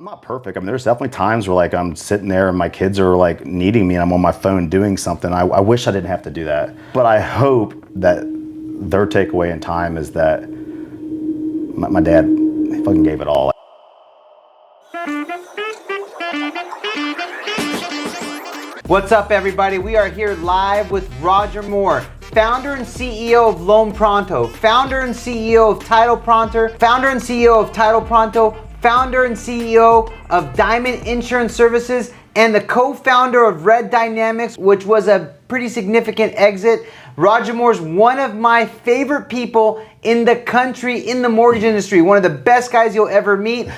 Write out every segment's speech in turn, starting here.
I'm not perfect. I mean, there's definitely times where like I'm sitting there and my kids are like needing me and I'm on my phone doing something. I wish I didn't have to do that. But I hope that their takeaway in time is that my dad, he fucking gave it all. What's up, everybody? We are here live with Roger Moore, founder and CEO of Loan Pronto, founder and CEO of Title Pronto, founder and CEO of Title Pronto, founder and CEO of Diamond Insurance Services, and the co-founder of Red Dynamics, which was a pretty significant exit. Roger Moore's one of my favorite people in the country, in the mortgage industry, one of the best guys you'll ever meet,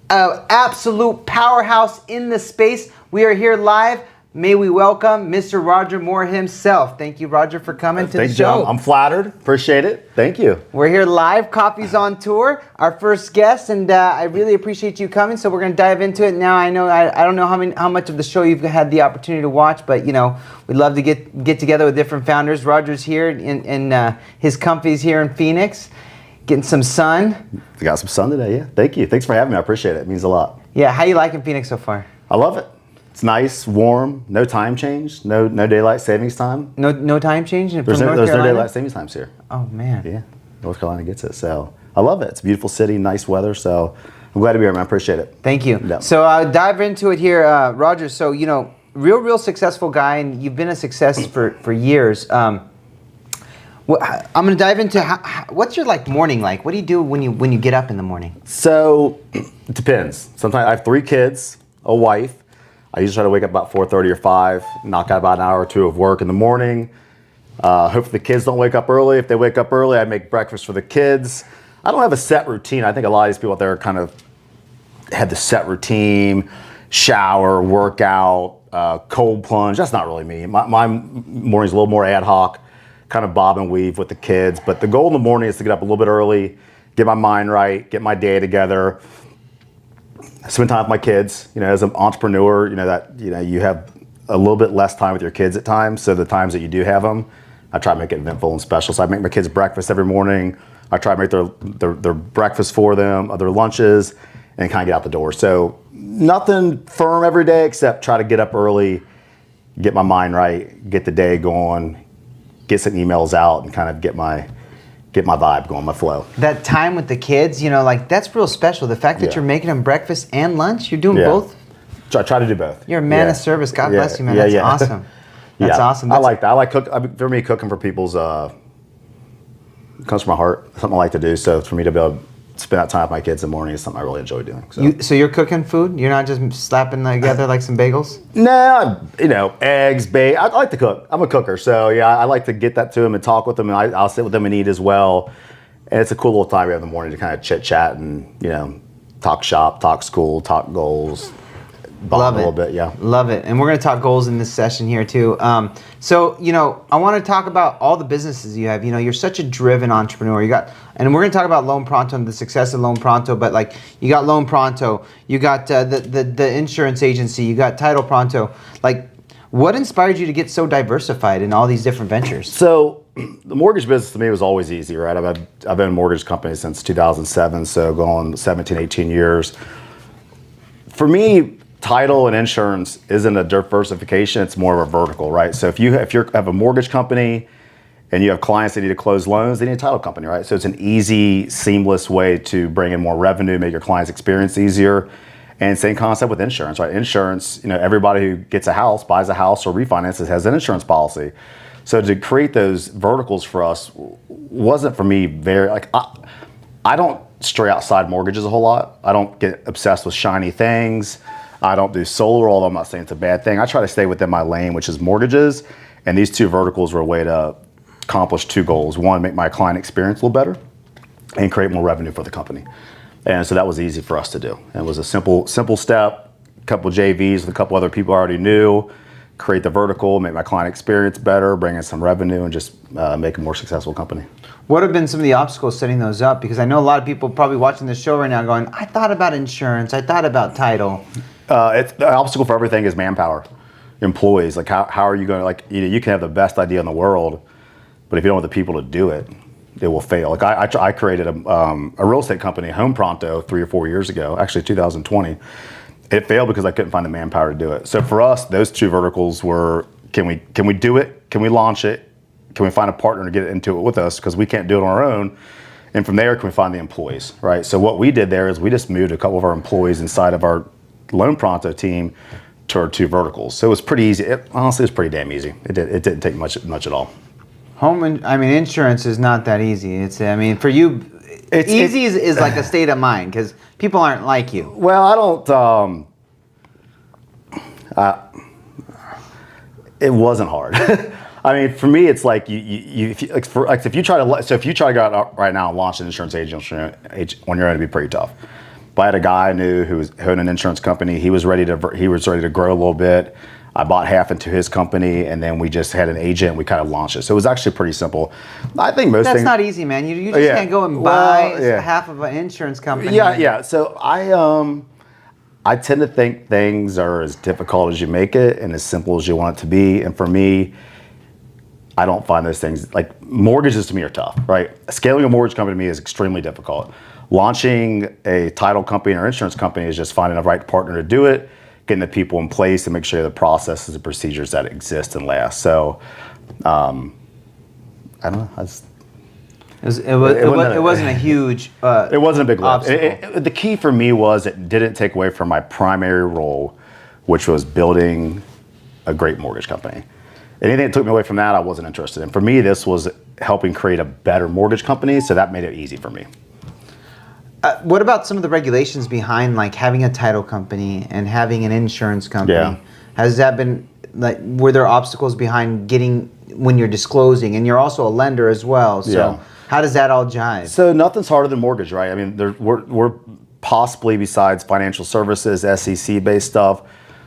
absolute powerhouse in the space. We are here live. May we welcome Mr. Roger Moore himself. Thank you, Roger, for coming to the show. I'm flattered. Appreciate it. Thank you. We're here live. Coffeez on tour, our first guest, and I really appreciate you coming. So we're going to dive into it now. I know I don't know how much of the show you've had the opportunity to watch, but you know we'd love to get together with different founders. Roger's here in his Coffeez here in Phoenix, getting some sun. We got some sun today. Yeah. Thank you. Thanks for having me. I appreciate it. It means a lot. Yeah. How you liking Phoenix so far? I love it. It's nice, warm, no time change, no daylight savings time. No time change from There's North no Carolina? daylight savings times here. Oh man. Yeah, North Carolina gets it. So I love it. It's a beautiful city, nice weather. So I'm glad to be here, man. I appreciate it. Thank you. Yeah. So dive into it here, Roger. So you know, real successful guy, and you've been a success for years. I'm going to dive into what's your morning like? What do you do when you get up in the morning? So it depends. Sometimes I have 3 kids, a wife. I usually try to wake up about 4:30 or 5, knock out about an hour or 2 of work in the morning. Hopefully the kids don't wake up early. If they wake up early, I make breakfast for the kids. I don't have a set routine. I think a lot of these people out there kind of have the set routine, shower, workout, cold plunge. That's not really me. My morning's a little more ad hoc, kind of bob and weave with the kids. But the goal in the morning is to get up a little bit early, get my mind right, get my day together. Spend time with my kids. You know, as an entrepreneur, you have a little bit less time with your kids at times. So the times that you do have them, I try to make it eventful and special. So I make my kids breakfast every morning. I try to make their breakfast for them, their lunches, and kind of get out the door. So nothing firm every day except try to get up early, get my mind right, get the day going, get some emails out, and kind of get my vibe going, my flow. That time with the kids, that's real special. The fact that you're making them breakfast and lunch, you're doing both. I try to do both. You're a man of service. God bless you, man. That's awesome. That's awesome. I like that. I like for me, cooking for people's comes from my heart. Something I like to do. So for me to be able to spend that time with my kids in the morning is something I really enjoy doing. So you're cooking food? You're not just slapping together like some bagels? No, eggs, bacon. I like to cook. I'm a cooker, so yeah, I like to get that to them and talk with them, and I'll sit with them and eat as well. And it's a cool little time we have in the morning to kind of chit chat and talk shop, talk school, talk goals. Love it. A little bit, yeah. Love it. And we're going to talk goals in this session here too. So I want to talk about all the businesses you have. You're such a driven entrepreneur. And we're going to talk about Loan Pronto and the success of Loan Pronto. But you got Loan Pronto, you got the insurance agency, you got Title Pronto. What inspired you to get so diversified in all these different ventures? So the mortgage business to me was always easy, right? I've been in a mortgage company since 2007, so going 17, 18 years. For me, title and insurance isn't a diversification, it's more of a vertical, right? So if you have a mortgage company and you have clients that need to close loans, they need a title company, right? So it's an easy, seamless way to bring in more revenue, make your clients' experience easier. And same concept with insurance, right? Insurance, everybody who gets a house, buys a house or refinances has an insurance policy. So to create those verticals for us wasn't for me I don't stray outside mortgages a whole lot. I don't get obsessed with shiny things. I don't do solar, although I'm not saying it's a bad thing. I try to stay within my lane, which is mortgages. And these 2 verticals were a way to accomplish 2 goals. One, make my client experience a little better and create more revenue for the company. And so that was easy for us to do. And it was a simple step, a couple of JVs with a couple other people I already knew, create the vertical, make my client experience better, bring in some revenue, and just make a more successful company. What have been some of the obstacles setting those up? Because I know a lot of people probably watching this show right now going, I thought about insurance, I thought about title. It's the obstacle for everything is manpower, employees. How are you going to you can have the best idea in the world, but if you don't have the people to do it, it will fail. Like I created a real estate company, Home Pronto, 3 or 4 years ago, actually 2020. It failed because I couldn't find the manpower to do it. So for us, those two verticals were, can we do it? Can we launch it? Can we find a partner to get into it with us? Because we can't do it on our own. And from there, can we find the employees, right? So what we did there is we just moved a couple of our employees inside of our Loan Pronto team to our two verticals. So it was pretty easy. Honestly, it was pretty damn easy. It didn't take much at all. Insurance is not that easy. For you, easy is like a state of mind because people aren't like you. Well, I don't. It wasn't hard. I mean, for me, it's like if you try to go out right now and launch an insurance agency on your own, it'd be pretty tough. But I had a guy I knew who owned an insurance company. He was ready to grow a little bit. I bought half into his company, and then we just had an agent. And we kind of launched it, so it was actually pretty simple. I think that's not easy, man. You just can't go and buy half of an insurance company. Yeah. So I tend to think things are as difficult as you make it and as simple as you want it to be. And for me, I don't find those things, like mortgages to me are tough, right? Scaling a mortgage company to me is extremely difficult. Launching a title company or insurance company is just finding the right partner to do it, getting the people in place and make sure the processes and procedures that exist and last. So, I don't know. It wasn't a huge it wasn't a big lift. obstacle. The key for me was it didn't take away from my primary role, which was building a great mortgage company. Anything that took me away from that, I wasn't interested in. For me, this was helping create a better mortgage company, so that made it easy for me. What about some of the regulations behind like having a title company and having an insurance company? Yeah. Has that been were there obstacles behind getting when you're disclosing, and you're also a lender as well? So how does that all jive? So nothing's harder than mortgage, right? I mean, we're possibly, besides financial services, SEC-based stuff,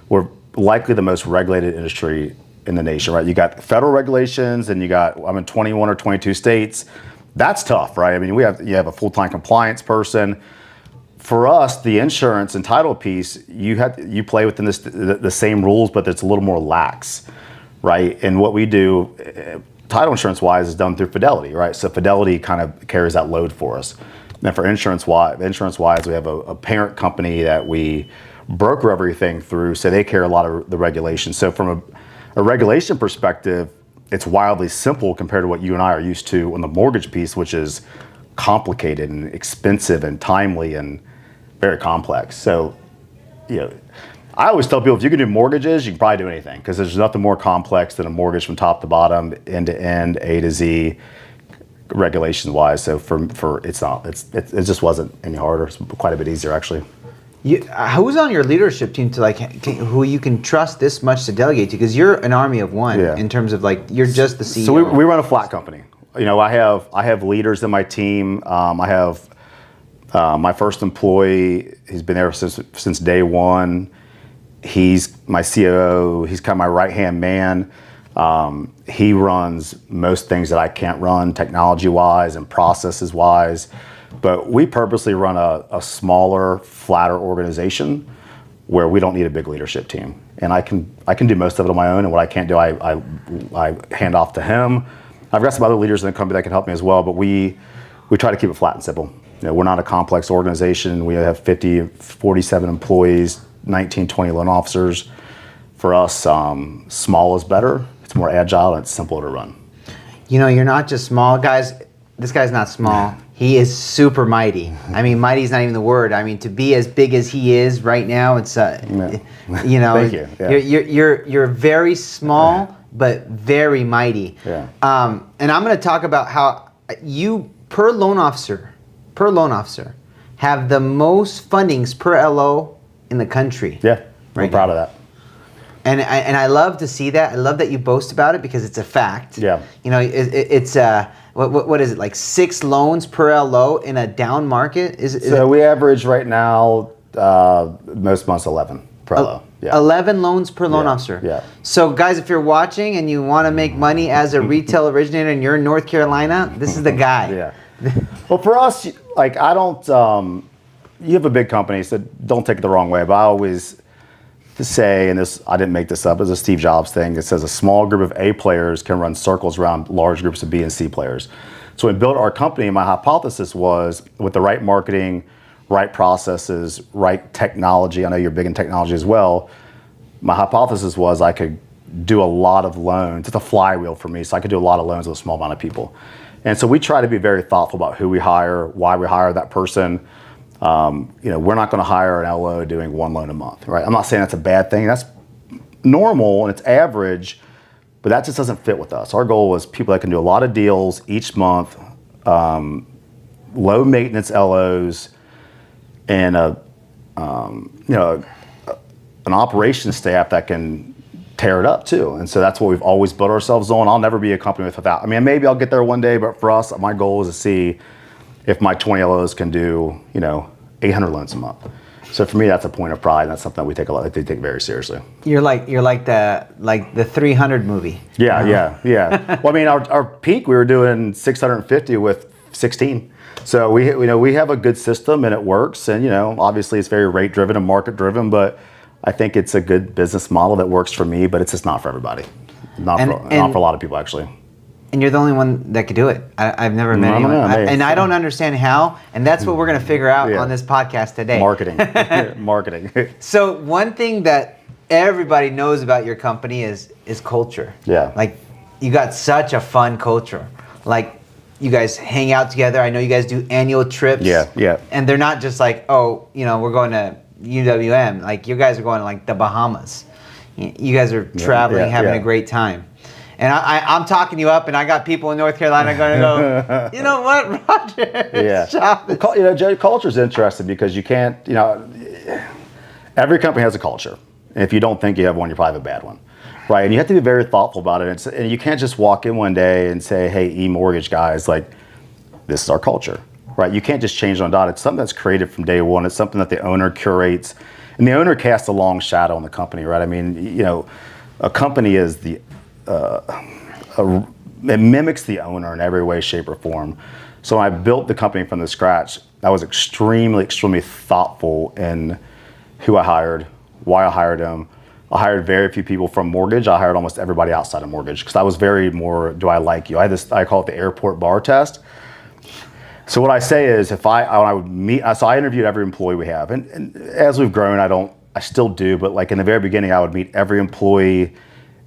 we're likely the most regulated industry in the nation, right? You got federal regulations, and I'm in 21 or 22 states. That's tough, right? I mean, you have a full-time compliance person. For us, the insurance and title piece, you play within the same rules, but it's a little more lax, right? And what we do, title insurance-wise, is done through Fidelity, right? So Fidelity kind of carries that load for us. And for insurance-wise, we have a parent company that we broker everything through, so they carry a lot of the regulations. So from a regulation perspective, it's wildly simple compared to what you and I are used to on the mortgage piece, which is complicated and expensive and timely and very complex. So, I always tell people if you can do mortgages, you can probably do anything because there's nothing more complex than a mortgage from top to bottom, end to end, A to Z, regulation wise. So it just wasn't any harder. It's quite a bit easier actually. Who's on your leadership team to who you can trust this much to delegate to? Because you're an army of one in terms of you're just the CEO. So we run a flat company. I have leaders in my team. I have my first employee. He's been there since day one. He's my COO. He's kind of my right hand man. He runs most things that I can't run technology wise and processes wise. But we purposely run a smaller, flatter organization where we don't need a big leadership team. And I can do most of it on my own, and what I can't do, I hand off to him. I've got some other leaders in the company that can help me as well, but we try to keep it flat and simple. We're not a complex organization. We have 47 employees, 19, 20 loan officers. For us, small is better. It's more agile and it's simpler to run. You're not just small, guys. This guy's not small. He is super mighty. I mean, mighty is not even the word. I mean, to be as big as he is right now, it's Thank you. Yeah. You're very small, but very mighty. Yeah. And I'm going to talk about how you per loan officer have the most fundings per LO in the country. Yeah, I'm proud of that. And I love to see that. I love that you boast about it because it's a fact. Yeah. It's what is it, like 6 loans per LO in a down market? So we average right now most months 11 per LO. Yeah. 11 loans per loan officer. Yeah. So guys, if you're watching and you want to make money as a retail originator and you're in North Carolina, this is the guy. Yeah. Well, for us, I don't. You have a big company, so don't take it the wrong way. But I always say, and I didn't make this up, it's a Steve Jobs thing. It says a small group of A players can run circles around large groups of B and C players. So when we built our company, my hypothesis was with the right marketing, right processes, right technology. I know you're big in technology as well. My hypothesis was I could do a lot of loans. It's a flywheel for me, so I could do a lot of loans with a small amount of people. And so we try to be very thoughtful about who we hire, why we hire that person. We're not going to hire an LO doing one loan a month, right? I'm not saying that's a bad thing. That's normal and it's average, but that just doesn't fit with us. Our goal is people that can do a lot of deals each month, low maintenance LOs, and an operations staff that can tear it up too. And so that's what we've always built ourselves on. I'll never be a company without. I mean, maybe I'll get there one day, but for us, my goal is to see if my 20 LOs can do 800 loans a month. So for me, that's a point of pride. And that's something that they take very seriously. You're like the 300 movie. Yeah. Well, I mean, our peak we were doing 650 with 16. So we have a good system and it works. And obviously it's very rate driven and market driven, but I think it's a good business model that works for me, but it's just not for everybody. Not for a lot of people, actually. And you're the only one that could do it. I've never met anyone. I don't understand how, and that's what we're going to figure out on this podcast today. Marketing. So one thing that everybody knows about your company is culture. Yeah. Like, you got such a fun culture. Like, you guys hang out together. I know you guys do annual trips. Yeah. And they're not just like, we're going to UWM. Like, you guys are going to like the Bahamas. You guys are traveling, having a great time. And I'm talking you up, and I got people in North Carolina going to go, you know what, Roger? Yeah. Culture is interesting because you can't, every company has a culture. And if you don't think you have one, you probably have a bad one. Right? And you have to be very thoughtful about it. And you can't just walk in one day and say, hey, eMortgage guys, like, this is our culture. Right? You can't just change it on dot. It's something that's created from day one. It's something that the owner curates. And the owner casts a long shadow on the company, right? I mean, a company is it mimics the owner in every way, shape, or form. So when I built the company from the scratch, I was extremely thoughtful in who I hired, why I hired them. I hired very few people from mortgage. I hired almost everybody outside of mortgage because I was very more, do I like you? I call it the airport bar test. So what I say is I interviewed every employee we have. And as we've grown, I still do, but like in the very beginning, I would meet every employee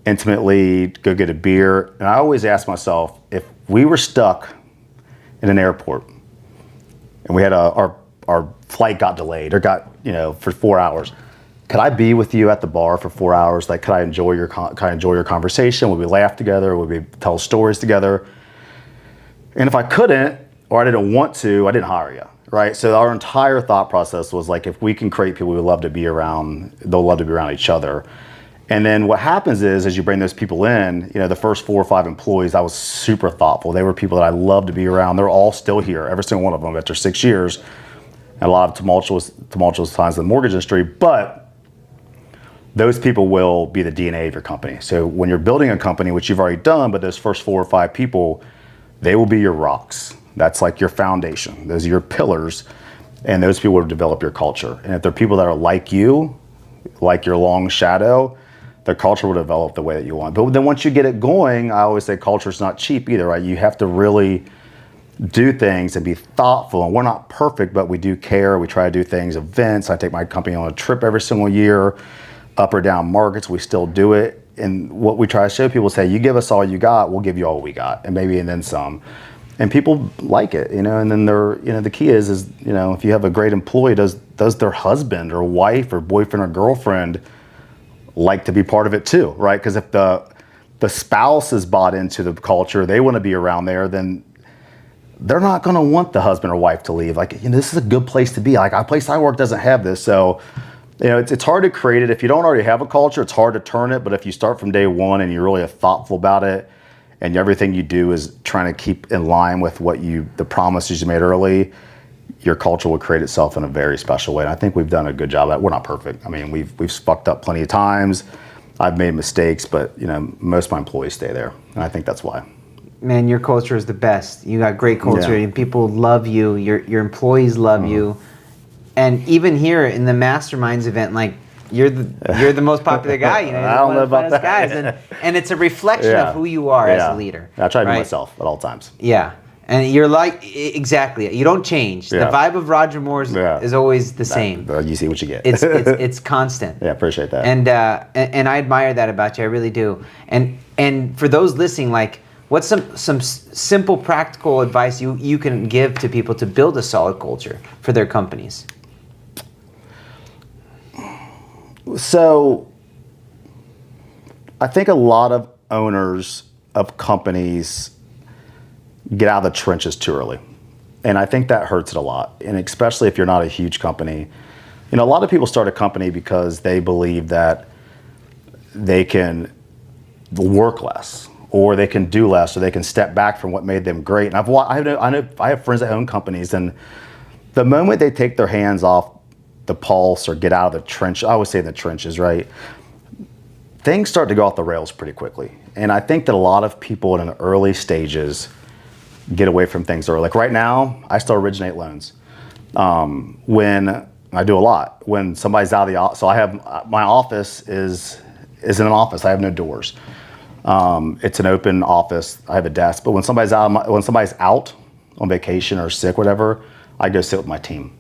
intimately, go get a beer. And I always ask myself, if we were stuck in an airport and we had our flight got delayed or got, for 4 hours, could I be with you at the bar for 4 hours? Like, could I enjoy your conversation? Would we laugh together? Would we tell stories together? And if I couldn't, or I didn't want to, I didn't hire you, right? So our entire thought process was like, if we can create people we love to be around, they'll love to be around each other. And then what happens is, as you bring those people in, the first 4 or 5 employees, I was super thoughtful. They were people that I loved to be around. They're all still here, every single one of them after 6 years. And a lot of tumultuous times in the mortgage industry, but those people will be the DNA of your company. So when you're building a company, which you've already done, but those first 4 or 5 people, they will be your rocks. That's like your foundation. Those are your pillars, and those people will develop your culture. And if they're people that are like you, like your long shadow, their culture will develop the way that you want. But then once you get it going, I always say culture is not cheap either, right? You have to really do things and be thoughtful. And we're not perfect, but we do care. We try to do things, events. I take my company on a trip every single year, up or down markets. We still do it. And what we try to show people, say, you give us all you got, we'll give you all we got, and then some. And people like it, and then the key is, if you have a great employee, does their husband or wife or boyfriend or girlfriend like to be part of it too, right? Because if the spouse is bought into the culture, they want to be around there, then they're not going to want the husband or wife to leave. Like, this is a good place to be. Like, a place I work doesn't have this. So, it's hard to create it. If you don't already have a culture, it's hard to turn it. But if you start from day one and you're really thoughtful about it, and everything you do is trying to keep in line with the promises you made early, your culture will create itself in a very special way. And I think we've done a good job at it. We're not perfect. I mean, we've fucked up plenty of times. I've made mistakes, but most of my employees stay there. And I think that's why. Man, your culture is the best. You got great culture, and people love you. Your employees love you. And even here in the Masterminds event, like, you're the most popular guy. I don't know about that. Guys. And it's a reflection of who you are as a leader. I try to be myself at all times. Yeah. And you're like, exactly. You don't change. Yeah. The vibe of Roger Moore is always the same. You see what you get. It's constant. Yeah, appreciate that. And I admire that about you. I really do. And for those listening, like, what's some simple practical advice you can give to people to build a solid culture for their companies? So, I think a lot of owners of companies get out of the trenches too early. And I think that hurts it a lot. And especially if you're not a huge company. You know, a lot of people start a company because they believe that they can work less, or they can do less, or they can step back from what made them great. And I have friends that own companies, and the moment they take their hands off the pulse or get out of the trench, I always say in the trenches, right? Things start to go off the rails pretty quickly. And I think that a lot of people in the early stages get away from things early. Like right now, I still originate loans. When I do a lot, when somebody's out of the office, so I have, my office is in an office. I have no doors. It's an open office. I have a desk, but when somebody's out on vacation or sick, whatever, I go sit with my team,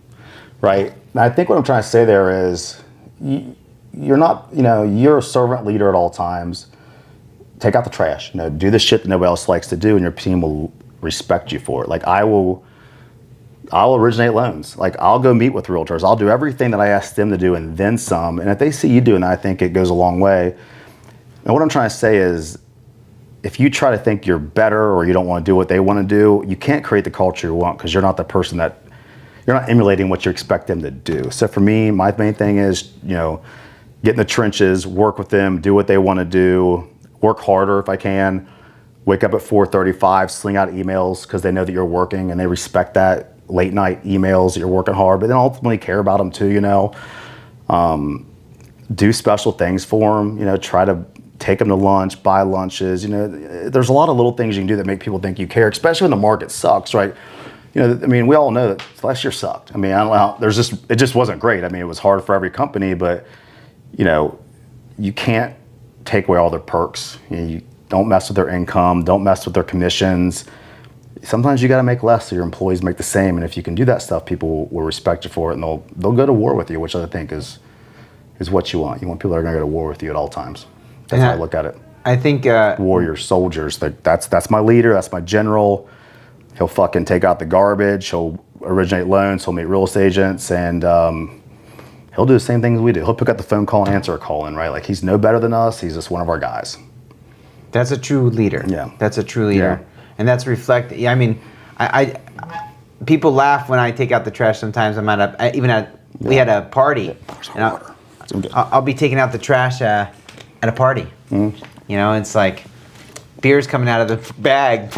right? And I think what I'm trying to say there is, you're not, you're a servant leader at all times. Take out the trash, do the shit that nobody else likes to do, and your team will respect you for it. Like I'll originate loans. Like I'll go meet with realtors. I'll do everything that I ask them to do and then some. And if they see you doing that, I think it goes a long way. And what I'm trying to say is, if you try to think you're better or you don't want to do what they want to do, you can't create the culture you want, because you're not the person that, you're not emulating what you expect them to do. So for me, my main thing is, get in the trenches, work with them, do what they want to do, work harder if I can, wake up at 4:35, sling out emails because they know that you're working and they respect that. Late night emails that you're working hard, but then ultimately care about them too, do special things for them, try to take them to lunch, buy lunches, there's a lot of little things you can do that make people think you care, especially when the market sucks, right? We all know that last year sucked. I don't know how, it just wasn't great. It was hard for every company, but you can't take away all their perks. You don't mess with their income, don't mess with their commissions. Sometimes you got to make less so your employees make the same. And if you can do that stuff, people will respect you for it, and they'll go to war with you, which I think is what you want. You want people that are going to go to war with you at all times. That's how I look at it. I think warriors, soldiers. That's my leader. That's my general. He'll fucking take out the garbage. He'll originate loans. He'll meet real estate agents, and he'll do the same things we do. He'll pick up the phone call and answer a call in, right? Like he's no better than us. He's just one of our guys. That's a true leader. Yeah. That's a true leader. Yeah. And that's reflected. I people laugh when I take out the trash sometimes. We had a party. Yeah. And I'll be taking out the trash at a party. Mm-hmm. It's like beer's coming out of the bag,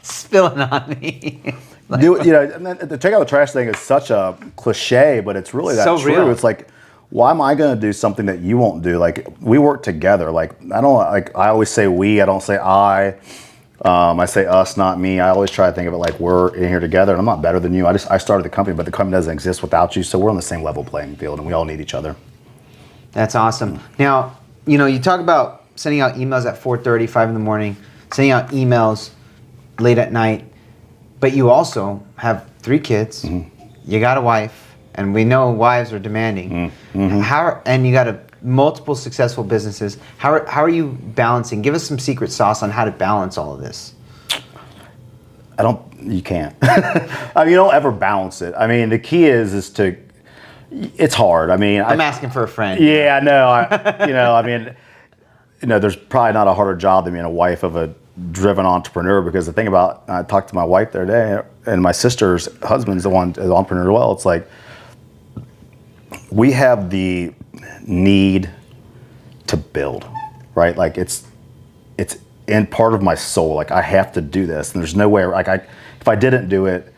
spilling on me. The take out the trash thing is such a cliche, but it's really that true. Real. It's like, why am I going to do something that you won't do? Like we work together. Like I always say we. I don't say I. I say us, not me. I always try to think of it like we're in here together, and I'm not better than you. I started the company, but the company doesn't exist without you, so we're on the same level playing field, and we all need each other. That's awesome. Now, you talk about sending out emails at 4:30, 5 in the morning, sending out emails late at night, but you also have 3 kids. Mm-hmm. You got a wife, and we know wives are demanding. Mm-hmm. And you got multiple successful businesses. How are you balancing? Give us some secret sauce on how to balance all of this. You can't. You don't ever balance it. The key is to, it's hard. I'm asking for a friend. Yeah, no, there's probably not a harder job than being a wife of a driven entrepreneur, because the thing about, I talked to my wife the other day, and my sister's husband's the entrepreneur as well. It's like, we have the need to build, right? Like it's in part of my soul. Like I have to do this, and there's no way. Like if I didn't do it,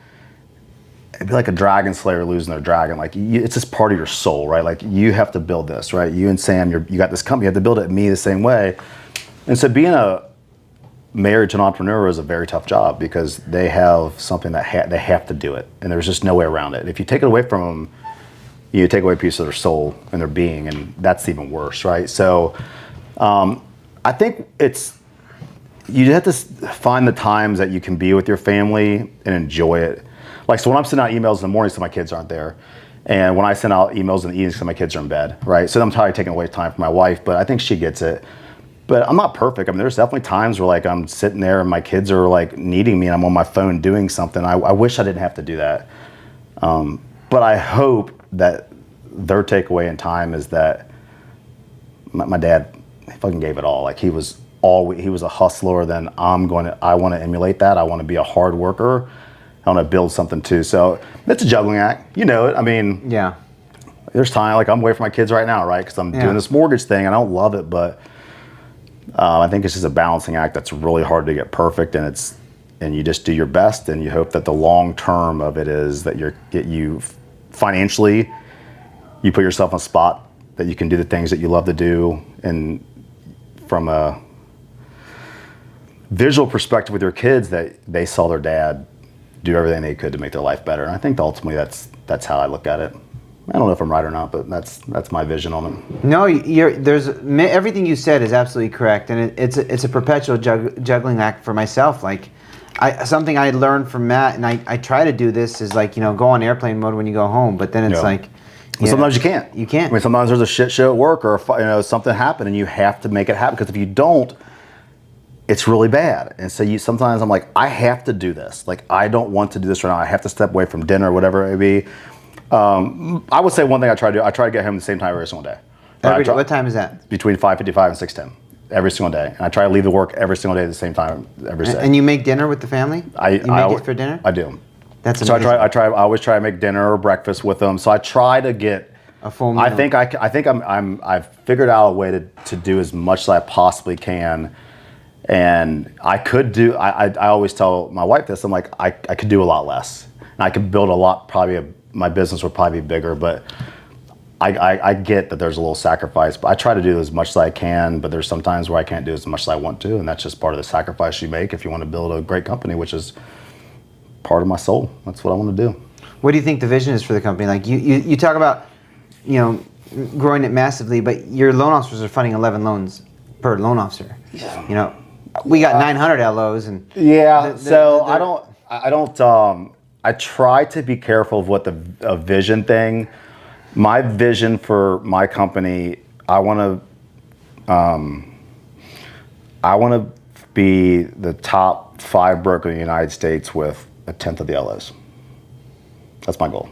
it'd be like a dragon slayer losing their dragon. Like it's just part of your soul, right? Like you have to build this, right? You and Sam, you got this company. You have to build it me the same way. And so being a married to an entrepreneur is a very tough job, because they have something that they have to do it, and there's just no way around it. If you take it away from them, you take away a piece of their soul and their being, and that's even worse, right? So I think you have to find the times that you can be with your family and enjoy it. Like, so when I'm sending out emails in the morning, so my kids aren't there. And when I send out emails in the evenings, so my kids are in bed, right? So I'm probably taking away time from my wife, but I think she gets it. But I'm not perfect. I mean, there's definitely times where like I'm sitting there and my kids are like needing me and I'm on my phone doing something. I wish I didn't have to do that. But I hope that their takeaway in time is that my dad fucking gave it all. Like he was a hustler. Then I want to emulate that. I want to be a hard worker. I want to build something too. So it's a juggling act. You know it. I mean, yeah. There's time, like I'm away from my kids right now, right? Because I'm doing this mortgage thing. I don't love it, but I think it's just a balancing act that's really hard to get perfect, and you just do your best, and you hope that the long term of it is that you financially, you put yourself in a spot that you can do the things that you love to do, and from a visual perspective with your kids, that they saw their dad do everything they could to make their life better. And I think ultimately that's how I look at it. I don't know if I'm right or not, but that's my vision on it. No, everything you said is absolutely correct, and it's a perpetual juggling act for myself. Like, something I learned from Matt, and I try to do this, is like, go on airplane mode when you go home, but then it's like, well, sometimes you can't. You can't. I mean, sometimes there's a shit show at work, or something happened, and you have to make it happen, because if you don't, it's really bad. And so sometimes I'm like, I have to do this. Like, I don't want to do this right now. I have to step away from dinner or whatever it may be. I would say one thing I try to do, I try to get home the same time every single day. What time is that? Between 5:55 and 6:10 every single day. And I try to leave the work every single day at the same time every day. And you make dinner with the family? You make it for dinner? I do. That's amazing. So I always try to make dinner or breakfast with them. So I try to get a full meal. I've figured out a way to do as much as I possibly can. And I could do, I always tell my wife this, I'm like, I could do a lot less. And I could build a lot, my business would probably be bigger, but I get that there's a little sacrifice. But I try to do as much as I can, but there's some times where I can't do as much as I want to, and that's just part of the sacrifice you make if you want to build a great company, which is part of my soul. That's what I want to do. What do you think the vision is for the company? Like you talk about, growing it massively, but your loan officers are funding 11 loans per loan officer. Yeah. We got 900 LOs, and I try to be careful of what the vision thing. My vision for my company, I want to be the top 5 broker in the United States with 1/10 of the LOs. That's my goal.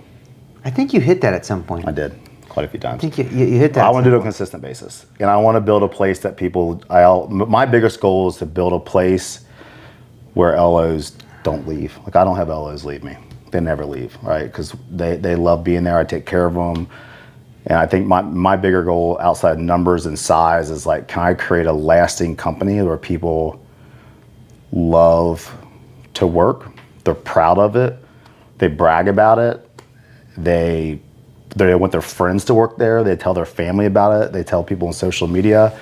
I think you hit that at some point. I did quite a few times. I think you hit that. I want to do it on a consistent basis, and I want to build a place that my biggest goal is to build a place where LOs don't leave. Like, I don't have LOs leave me. They never leave, right? Because they love being there. I take care of them. And I think my bigger goal outside of numbers and size is like, can I create a lasting company where people love to work? They're proud of it. They brag about it. They want their friends to work there. They tell their family about it. They tell people on social media.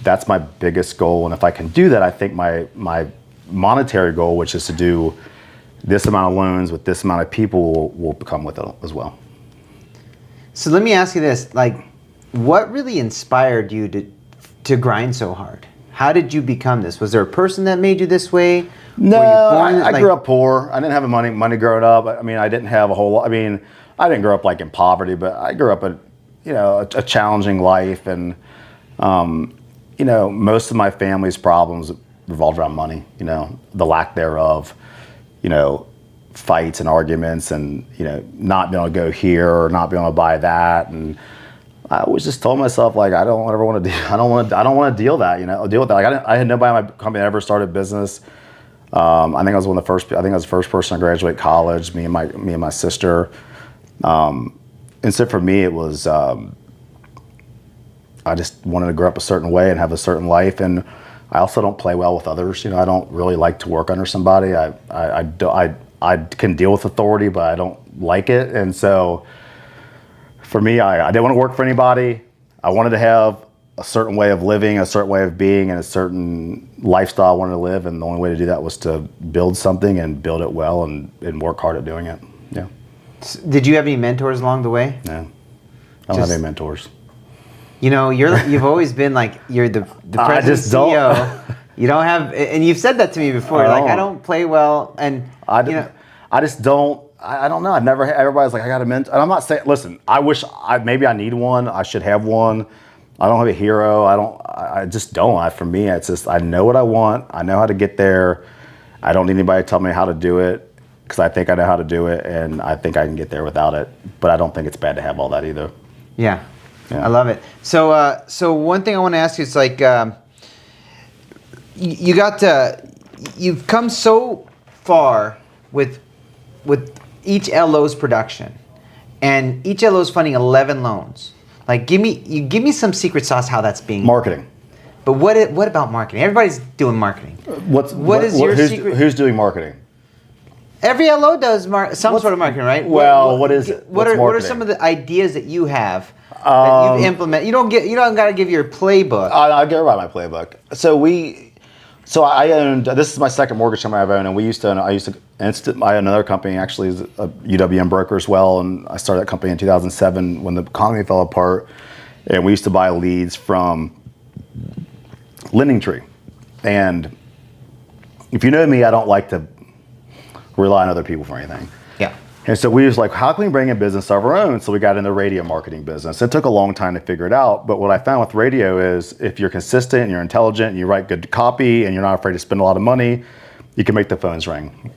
That's my biggest goal. And if I can do that, I think my monetary goal, which is to do this amount of loans with this amount of people, will come with it as well. So let me ask you this, like, what really inspired you to grind so hard? How did you become this? Was there a person that made you this way? No, I grew up poor. I didn't have money growing up. I mean, I didn't have a whole lot. I mean, I didn't grow up like in poverty, but I grew up a challenging life, and most of my family's problems revolved around money. The lack thereof. Fights and arguments, and not being able to go here or not being able to buy that, and I always just told myself, like, I don't ever want to I don't want to deal with that. Like, I had nobody in my company that ever started business. I think I was the first person to graduate college. Me and my sister. And so for me, it was I just wanted to grow up a certain way and have a certain life, and I also don't play well with others. I don't really like to work under somebody. I can deal with authority, but I don't like it. And so for me, I didn't want to work for anybody. I wanted to have a certain way of living, a certain way of being, and a certain lifestyle I wanted to live. And the only way to do that was to build something and build it well and work hard at doing it. Yeah. Did you have any mentors along the way? No. I don't have any mentors. You've always been like, you're the president CEO. You don't have, and you've said that to me before. Like, I don't play well, and I just don't. I don't know. I've never. Everybody's like, I got a mentor, and I'm not saying. Listen, I wish maybe I need one. I should have one. I don't have a hero. I just don't. For me, it's just I know what I want. I know how to get there. I don't need anybody to tell me how to do it because I think I know how to do it, and I think I can get there without it. But I don't think it's bad to have all that either. Yeah. I love it. So, so one thing I want to ask you is like, you've come so far with each LO's production, and each LO's funding 11 loans. Like, give me some secret sauce how that's being Marketing. But what about marketing? Everybody's doing marketing. What is your secret? Who's doing marketing? Every LO does some sort of marketing, right? Well, what is it? What are some of the ideas that you have that you've implemented? You don't got to give your playbook. I'll get right my playbook. So I owned. This is my second mortgage company I've owned, and I used to. I had another company actually, is a UWM broker as well, and I started that company in 2007 when the economy fell apart, and we used to buy leads from Lending Tree. And if you know me, I don't like to rely on other people for anything. Yeah. And so we was like, how can we bring in business of our own? So we got in the radio marketing business. It took a long time to figure it out. But what I found with radio is if you're consistent and you're intelligent and you write good copy and you're not afraid to spend a lot of money, you can make the phones ring.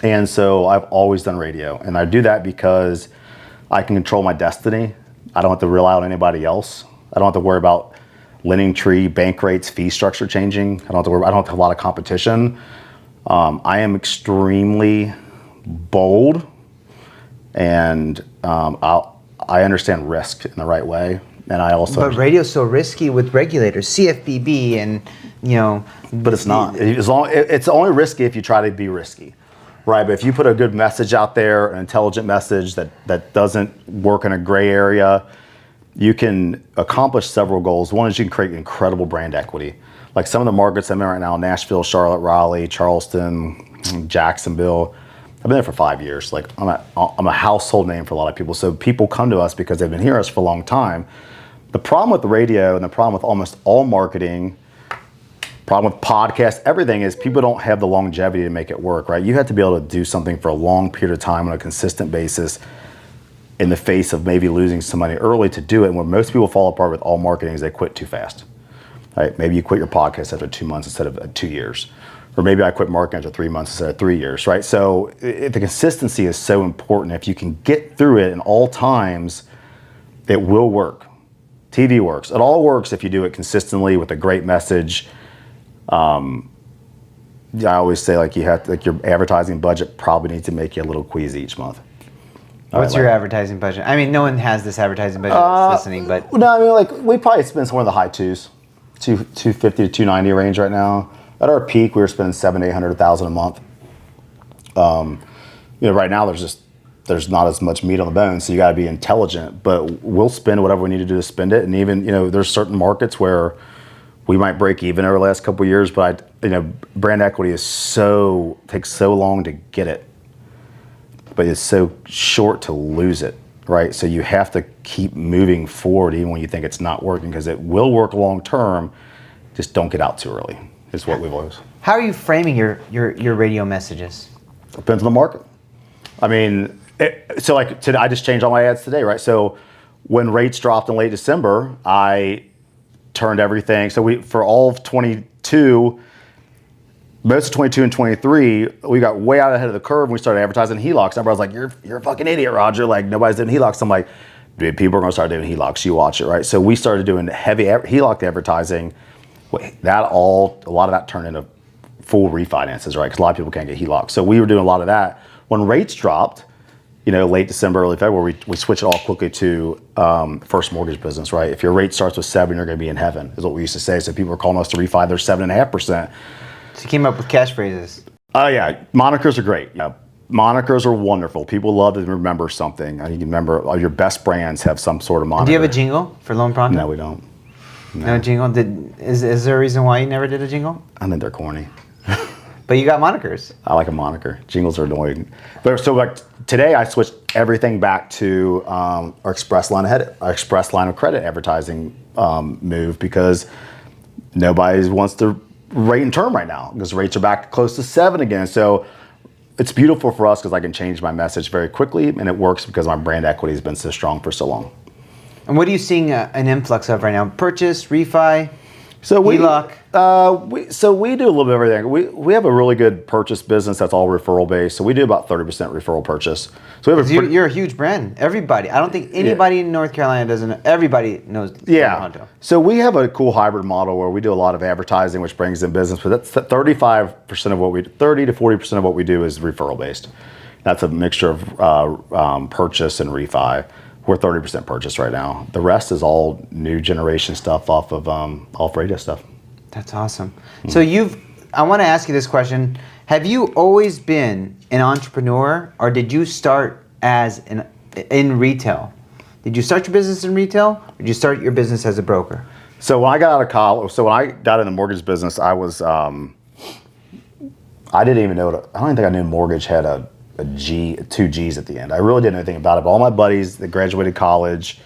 And so I've always done radio. And I do that because I can control my destiny. I don't have to rely on anybody else. I don't have to worry about Lending Tree, bank rates, fee structure changing. I don't have a lot of competition. I am extremely bold, and I understand risk in the right way, and I also. But radio's so risky with regulators, CFPB, and But it's not. It's only risky if you try to be risky, right? But if you put a good message out there, an intelligent message that doesn't work in a gray area, you can accomplish several goals. One is you can create incredible brand equity. Like some of the markets I'm in right now, Nashville, Charlotte, Raleigh, Charleston, Jacksonville. I've been there for 5 years. Like I'm a household name for a lot of people. So people come to us because they've been hearing us for a long time. The problem with the radio and the problem with almost all marketing, problem with podcasts, everything is people don't have the longevity to make it work, right? You have to be able to do something for a long period of time on a consistent basis in the face of maybe losing some money early to do it. And when most people fall apart with all marketing is they quit too fast. Right? Maybe you quit your podcast after 2 months instead of 2 years. Or maybe I quit marketing after 3 months instead of 3 years, right? So the consistency is so important. If you can get through it in all times, it will work. TV works. It all works if you do it consistently with a great message. I always say like your advertising budget probably needs to make you a little queasy each month. What's your advertising budget? I mean, no one has this advertising budget that's listening, but no, I mean like we probably spend somewhere in the high twos, 250 to 290 range right now. At our peak, we were spending $700,000-800,000 a month. Right now there's not as much meat on the bone, so you got to be intelligent. But we'll spend whatever we need to do to spend it, and even there's certain markets where we might break even over the last couple of years, but brand equity takes so long to get it, but it's so short to lose it, right? So you have to keep moving forward even when you think it's not working, because it will work long term. Just don't get out too early. Is what we've always. How are you framing your radio messages? Depends on the market. I mean, today, I just changed all my ads today, right? So when rates dropped in late December, I turned everything. So for all of 22, most of 22 and 23, we got way out ahead of the curve and we started advertising HELOCs. Everybody was like, you're a fucking idiot, Roger. Like nobody's doing HELOCs. I'm like, dude, people are gonna start doing HELOCs. You watch it, right? So we started doing heavy HELOC advertising. A lot of that turned into full refinances, right? Because a lot of people can't get HELOCs. So we were doing a lot of that. When rates dropped, late December, early February, we switched it all quickly to first mortgage business, right? If your rate starts with 7, you're going to be in heaven, is what we used to say. So people were calling us to refi their 7.5%. So you came up with catchphrases. Oh yeah, monikers are great. Yeah, monikers are wonderful. People love to remember something. You can remember all your best brands have some sort of moniker. Do you have a jingle for Loan Pronto? No, we don't. No jingle. Is there a reason why you never did a jingle? I think they're corny. But you got monikers. I like a moniker. Jingles are annoying. But so like today, I switched everything back to our express line of credit advertising move, because nobody wants to rate and term right now because rates are back close to 7 again. So it's beautiful for us because I can change my message very quickly, and it works because my brand equity has been so strong for so long. And what are you seeing an influx of right now? Purchase, refi, HELOC? We do a little bit of everything. We have a really good purchase business that's all referral based. So we do about 30% referral purchase. So we have you're a huge brand. Everybody. I don't think anybody in North Carolina doesn't. Everybody knows. Yeah. Loan Pronto. So we have a cool hybrid model where we do a lot of advertising, which brings in business. But that's 35% of what 30 to 40% of what we do is referral based. That's a mixture of purchase and refi. We're 30% purchase right now. The rest is all new generation stuff off radio stuff. That's awesome. So I want to ask you this question. Have you always been an entrepreneur, or did you start in retail? Did you start your business in retail, or did you start your business as a broker? So when I got out of college, when I got in the mortgage business, I was, I didn't even know, I don't even think I knew mortgage had a G, 2 G's at the end. I really didn't know anything about it, but all my buddies that graduated college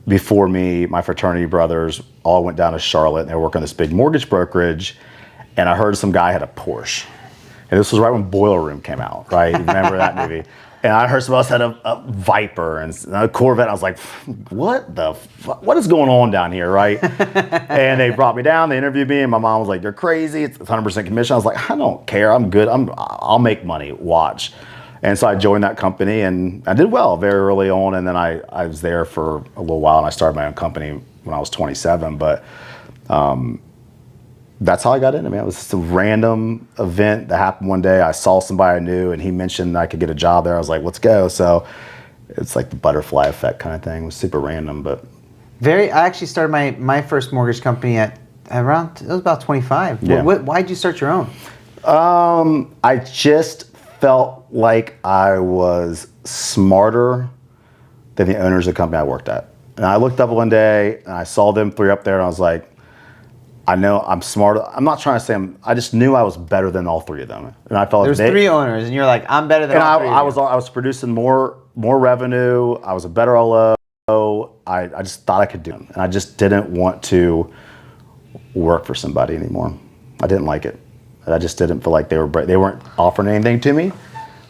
before me, my fraternity brothers, all went down to Charlotte, and they were working this big mortgage brokerage, and I heard some guy had a Porsche. And this was right when Boiler Room came out, right? You remember that movie? And I heard somebody else had a Viper and a Corvette. I was like, what is going on down here, right? And they brought me down, they interviewed me, and my mom was like, you're crazy, it's 100% commission. I was like, I don't care, I'm good, I'll make money, watch. And so I joined that company, and I did well very early on, and then I was there for a little while, and I started my own company when I was 27, but that's how I got into it. It was just a random event that happened one day. I saw somebody I knew, and he mentioned I could get a job there. I was like, let's go. So it's like the butterfly effect kind of thing. It was super random, but. I actually started my first mortgage company it was about 25. Yeah. Why'd you start your own? I just felt like I was smarter than the owners of the company I worked at. And I looked up one day, and I saw them 3 up there, and I was like, I know I'm smart. I'm not trying to say I just knew I was better than all 3 of them. And I felt There's 3 owners, and you're like, I'm better than all 3 I was producing more revenue. I was a better LO. I just thought I could do it. And I just didn't want to work for somebody anymore. I didn't like it. I just didn't feel like they weren't offering anything to me.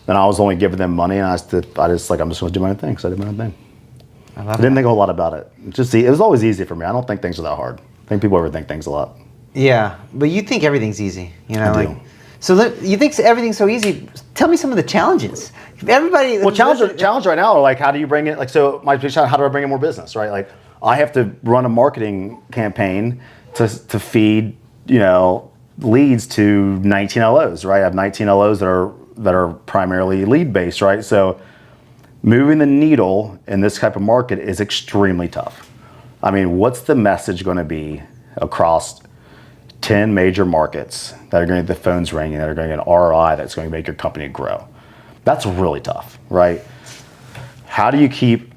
And I was only giving them money, and I'm just going to do my own thing. So I did my own thing. I didn't think a whole lot about it. It was always easy for me. I don't think things are that hard. I think people overthink things a lot. Yeah, but you think everything's easy, you know? I do. So you think everything's so easy. Tell me some of the challenges. Everybody. Well, challenge right now are like, how do you bring it? Like, so my big challenge, how do I bring in more business, right? Like, I have to run a marketing campaign to feed, leads to 19 LOs, right? I have 19 LOs that are primarily lead based, right? So moving the needle in this type of market is extremely tough. I mean, what's the message going to be across 10 major markets that are going to get the phones ringing, that are going to get an ROI that's going to make your company grow? That's really tough, right? How do you keep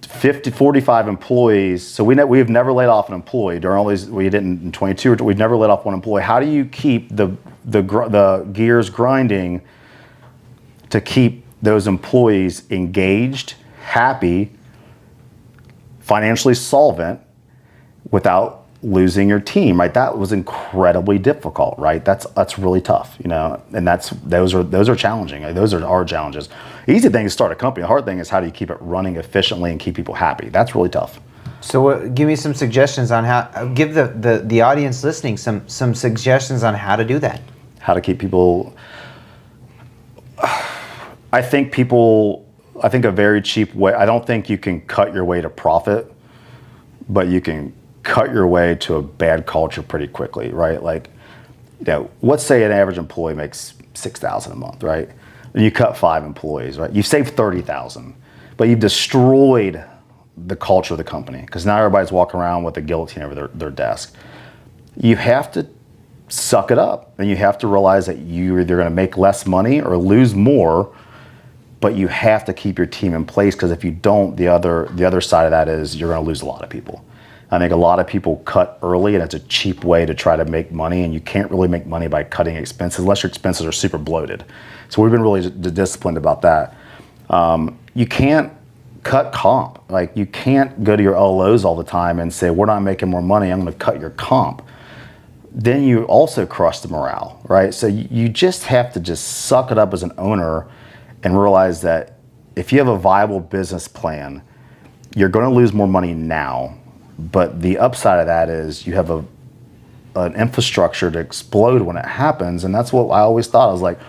45 employees? So we've never laid off an employee during all these. We didn't in 22. We've never laid off one employee. How do you keep the gears grinding to keep those employees engaged, happy, financially solvent, without losing your team, right? That was incredibly difficult, right? That's really tough, and those are challenging. Those are our challenges. The easy thing is start a company. The hard thing is how do you keep it running efficiently and keep people happy? That's really tough. So give me some suggestions on how, give the audience listening some suggestions on how to do that. How to keep people, I think a very cheap way, I don't think you can cut your way to profit, but you can cut your way to a bad culture pretty quickly, right? Like, let's say an average employee makes $6,000 a month, right? And you cut 5 employees, right? You've saved $30,000, but you've destroyed the culture of the company because now everybody's walking around with a guillotine over their desk. You have to suck it up, and you have to realize that you're either going to make less money or lose more, but you have to keep your team in place, because if you don't, the other side of that is you're going to lose a lot of people. I think a lot of people cut early, and it's a cheap way to try to make money, and you can't really make money by cutting expenses unless your expenses are super bloated. So we've been really disciplined about that. You can't cut comp. Like, you can't go to your LOs all the time and say, we're not making more money, I'm going to cut your comp. then you also crush the morale, right? So you just have to just suck it up as an owner and realize that if you have a viable business plan, you're going to lose more money now, but the upside of that is you have an infrastructure to explode when it happens. And that's what I always thought. I was like,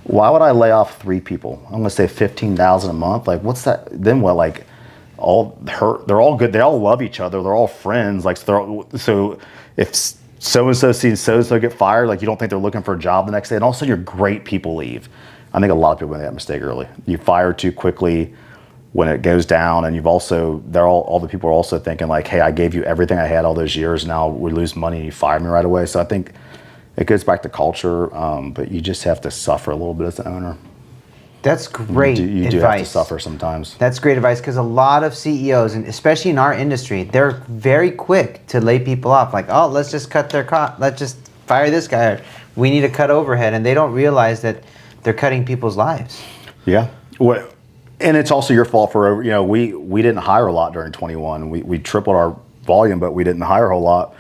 why would I lay off 3 people? I'm going to say 15,000 a month. Like, what's that? Then what? Like, they're all good. They all love each other. They're all friends. Like, so if so-and-so sees so-and-so get fired, like, you don't think they're looking for a job the next day. And all of a sudden your great people leave. I think a lot of people make that mistake early. You fire too quickly when it goes down, and all the people are also thinking like, hey, I gave you everything I had all those years. Now we lose money and you fire me right away. So I think it goes back to culture, but you just have to suffer a little bit as an owner. That's great advice. You do have to suffer sometimes. That's great advice, because a lot of CEOs, and especially in our industry, they're very quick to lay people off. Like, oh, let's just cut their cost. Let's just fire this guy. We need to cut overhead, and they don't realize that they're cutting people's lives. Yeah. And it's also your fault for, we didn't hire a lot during 21. We tripled our volume, but we didn't hire a whole lot.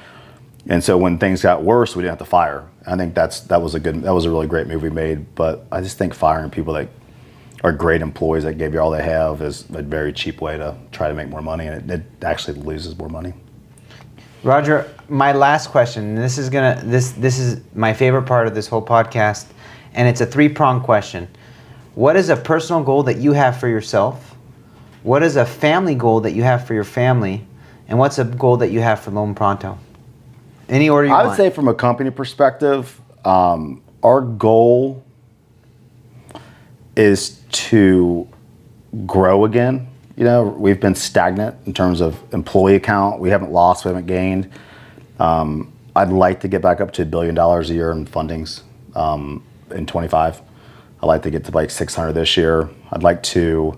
And so when things got worse, we didn't have to fire. I think that was a really great move we made. But I just think firing people that are great employees that gave you all they have is a very cheap way to try to make more money, and it actually loses more money. Roger, my last question, and this is my favorite part of this whole podcast, and it's a 3-pronged question. What is a personal goal that you have for yourself? What is a family goal that you have for your family? And what's a goal that you have for Loan Pronto? Any order you want. I would say from a company perspective, our goal is to grow again. We've been stagnant in terms of employee count. We haven't lost, we haven't gained. I'd like to get back up to $1 billion a year in fundings in 25. I'd like to get to like 600 this year. I'd like to,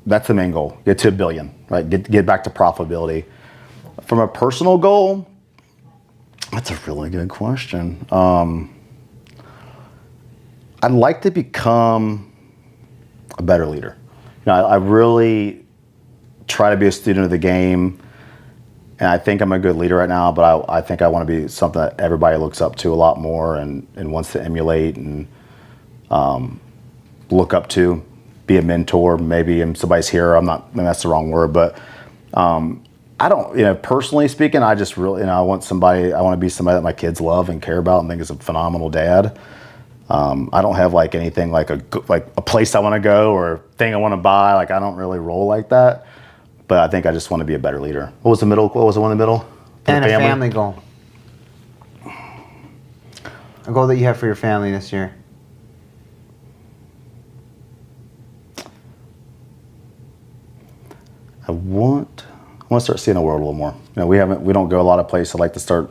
that's the main goal. Get to $1 billion, right? Get back to profitability. From a personal goal, that's a really good question. I'd like to become a better leader. I really try to be a student of the game, and I think I'm a good leader right now, but I think I want to be something that everybody looks up to a lot more and wants to emulate and look up to, be a mentor. Maybe I'm somebody's hero. Maybe that's the wrong word, but I don't, personally speaking, I just really, I want to be somebody that my kids love and care about and think is a phenomenal dad. I don't have like anything like a place I want to go or a thing I want to buy. Like, I don't really roll like that, but I think I just want to be a better leader. What was the one in the middle? And a family goal. A goal that you have for your family this year. I want to start seeing the world a little more. We don't go a lot of places. I'd like to start,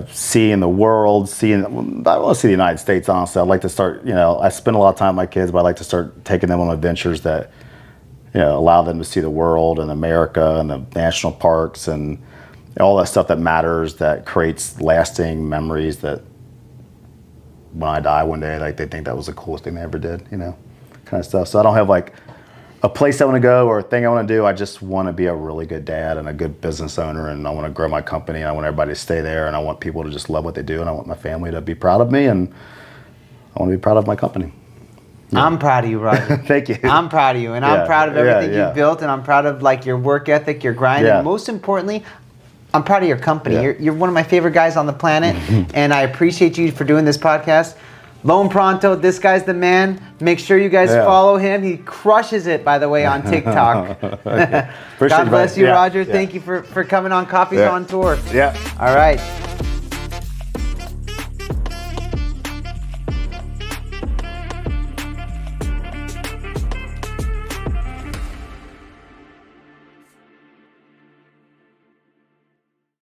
seeing the world, I want to see the United States, honestly. I'd like to start, I spend a lot of time with my kids, but I'd like to start taking them on adventures that, allow them to see the world and America and the national parks and all that stuff that matters, that creates lasting memories that when I die one day, like, they think that was the coolest thing they ever did, kind of stuff. So I don't have like a place I want to go or a thing I want to do. I just want to be a really good dad and a good business owner, and I want to grow my company, and I want everybody to stay there, and I want people to just love what they do, and I want my family to be proud of me, and I want to be proud of my company. Yeah. I'm proud of you, Roger. Thank you. I'm proud of you, and I'm proud of everything you've built, and I'm proud of like your work ethic, your grind, and most importantly, I'm proud of your company. You're one of my favorite guys on the planet, and I appreciate you for doing this podcast. Loan Pronto, this guy's the man. Make sure you guys follow him. He crushes it, by the way, on TikTok. God bless you, Roger. Thank you for coming on Coffeez on Tour. Yeah. All right.